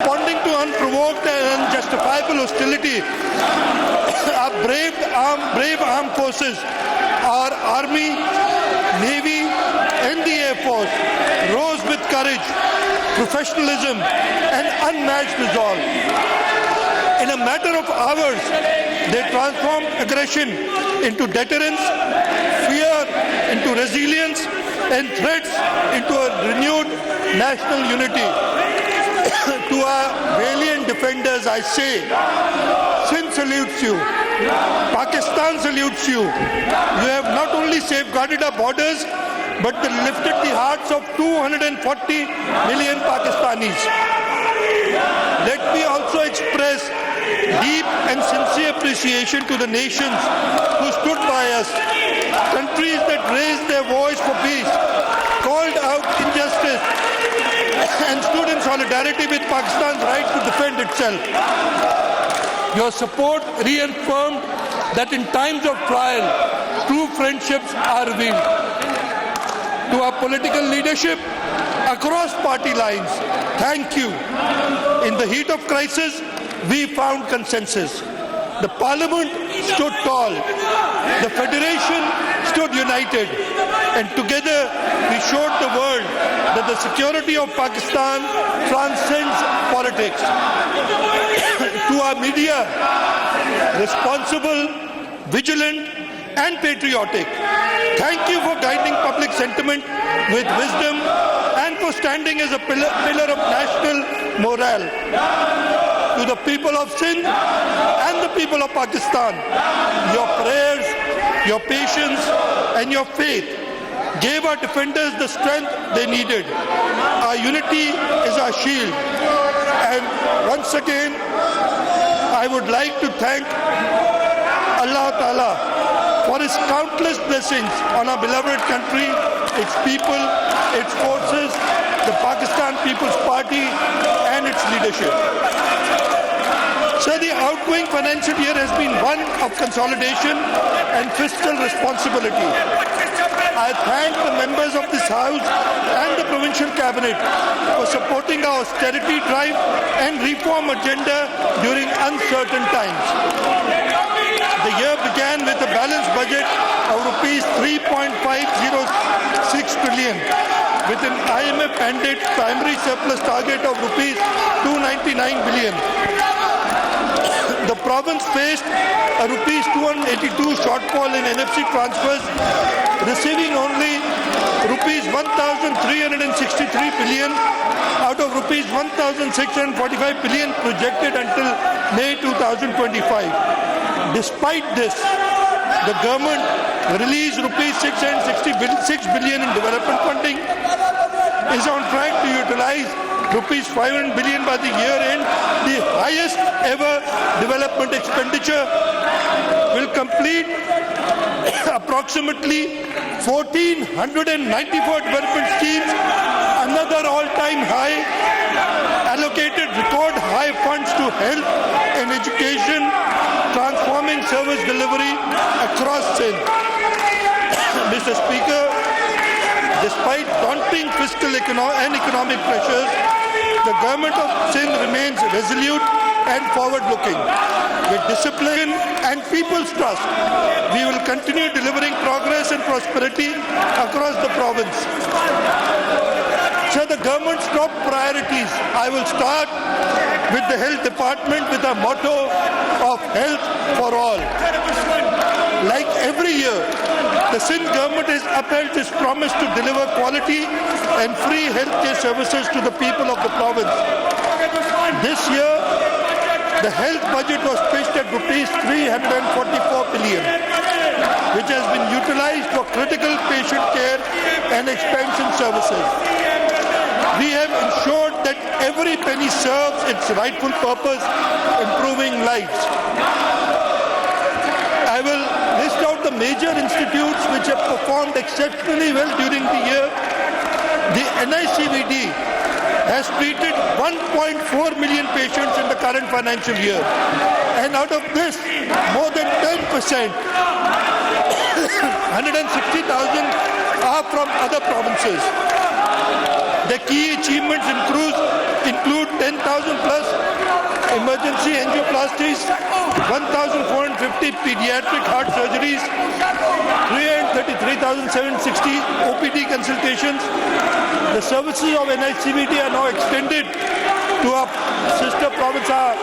responding to unprovoked and unjustifiable hostility, our brave armed forces, our Army, Navy, and the Air Force rose with courage, professionalism, and unmatched resolve. In a matter of hours, they transformed aggression into deterrence, fear into resilience, and threats into a renewed national unity. To our valiant defenders, I say, Sindh salutes you. Pakistan salutes you. You have not only safeguarded our borders, but lifted the hearts of 240 million Pakistanis. Let me also express deep and sincere appreciation to the nations who stood by us, countries that raised their voice for peace, called out injustice, and stood in solidarity with Pakistan's right to defend itself. Your support reaffirmed that in times of trial, true friendships are revealed. To our political leadership across party lines, thank you. In the heat of crisis, we found consensus. The Parliament stood tall. The Federation stood united. And together we showed the world that the security of Pakistan transcends politics. To our media, responsible, vigilant, and patriotic, thank you for guiding public sentiment with wisdom and for standing as a pillar of national morale. To the people of Sindh and the people of Pakistan, your prayers, your patience, and your faith gave our defenders the strength they needed. Our unity is our shield. And once again, I would like to thank Allah Ta'ala for His countless blessings on our beloved country, its people, its forces, the Pakistan People's Party, and its leadership. So the outgoing financial year has been one of consolidation and fiscal responsibility. I thank the members of this House and the Provincial Cabinet for supporting our austerity drive and reform agenda during uncertain times. The year began with a balanced budget of rupees 3.506 trillion, with an IMF-mandated primary surplus target of rupees 299 billion. The province faced a rupees 282 shortfall in NFC transfers, receiving only rupees 1,363 billion out of rupees 1,645 billion projected until May 2025. Despite this, the government released rupees 666 billion in development funding, is on track to utilize rupees 500 billion by the year end, the highest ever development expenditure, will complete approximately 1,494 development schemes, another all-time high, allocated record high funds to health and education, transforming service delivery across Sindh. Mr. Speaker, despite daunting fiscal and economic pressures, the government of Sindh remains resolute and forward-looking. With discipline and people's trust, we will continue delivering progress and prosperity across the province. So the government's top priorities, I will start with the health department with a motto of health for all. Like every year, the Sindh government has upheld its promise to deliver quality and free healthcare services to the people of the province. This year, the health budget was pitched at rupees 344 billion, which has been utilized for critical patient care and expansion services. We have ensured that every penny serves its rightful purpose, improving lives. I will list out the major institutes which have performed exceptionally well during the year. The NICVD has treated 1.4 million patients in the current financial year. And out of this, more than 10%, 160,000 are from other provinces. The key achievements include 10,000 plus emergency angioplasties, 1,450 pediatric heart surgeries, 333,760 OPD consultations. The services of NICVT are now extended to our sister province, our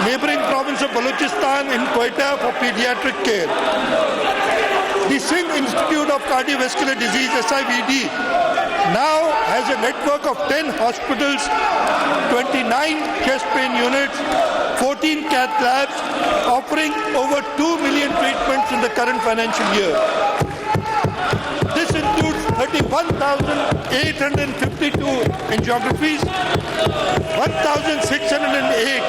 neighboring province of Balochistan in Quetta for pediatric care. The Singh Institute of Cardiovascular Disease, SIVD, now has a network of 10 hospitals, 29 chest pain units, 14 cath labs, offering over 2 million treatments in the current financial year. This includes 31,852 angiographies, 1,608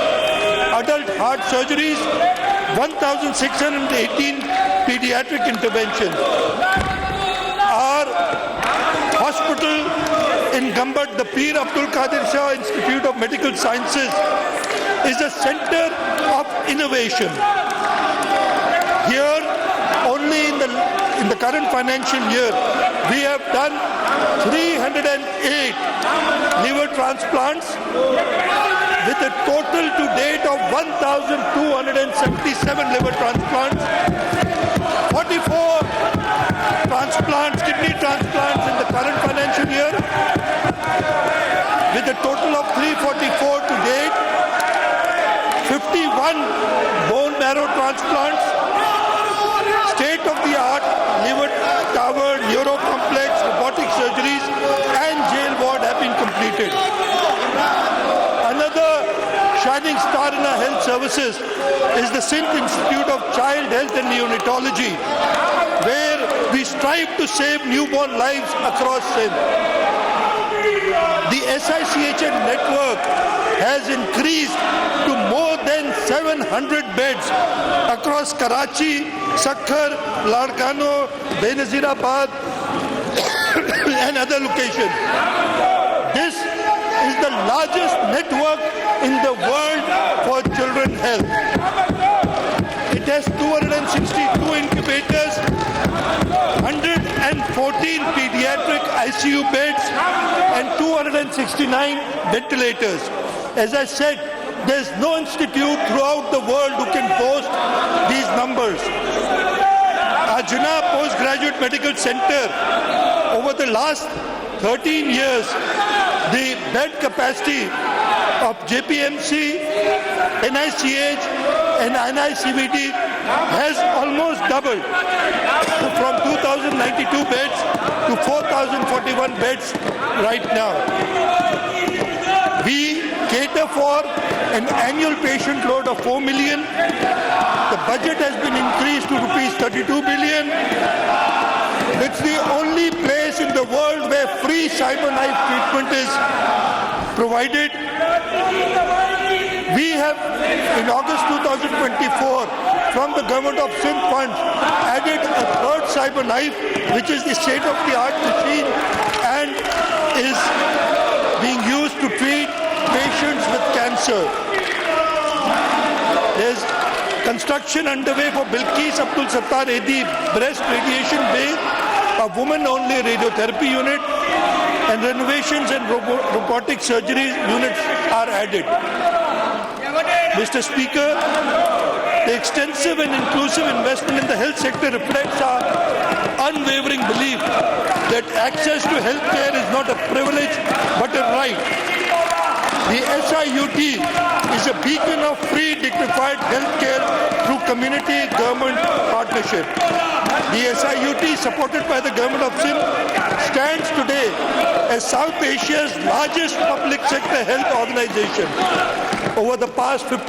adult heart surgeries, 1,618 pediatric interventions. Our hospital in Gambad, the Peer Abdul Qadir Shah Institute of Medical Sciences, is a center of innovation. Here, only in the current financial year, we have done 308 liver transplants with a total to date of 1,277 liver transplants, 44 kidney transplants in the current financial year, with a total of 344 to date, 51 bone marrow transplants, state-of-the-art liver tower, neuro complex, robotic surgeries, and jail ward have been completed. Another shining star in our health services is the Sindh Institute of Child Health and Neonatology, where we strive to save newborn lives across Sindh. The SICHN network has increased to more than 700 beds across Karachi, Sakhar, Ladkano, Benazirabad and other locations. This is the largest network in the world for children's health. It has 262 incubators, 114 pediatric ICU beds and 269 ventilators. As I said, there's no institute throughout the world who can boast these numbers. Our Jinnah Postgraduate Medical Center, over the last 13 years, the bed capacity of JPMC, NICH and NICVT has almost doubled from 2,092 beds to 4,041 beds right now. We cater for an annual patient load of 4 million. The budget has been increased to rupees 32 billion. It's the only place in the world where free CyberKnife treatment is provided. We have, in August 2024, from the Government of Sindh funds, added a third CyberKnife, which is the state-of-the-art machine and is being used to treat patients with cancer. There's construction underway for Bilkis Abdul Sattar Edi breast radiation bay, a woman-only radiotherapy unit, and renovations and robotic surgery units are added. Mr. Speaker, the extensive and inclusive investment in the health sector reflects our unwavering belief that access to health care is not a privilege but a right. The SIUT is a beacon of free, dignified health care through community-government partnership. The SIUT, supported by the Government of Sindh, stands today as South Asia's largest public sector health organization. Over the past 50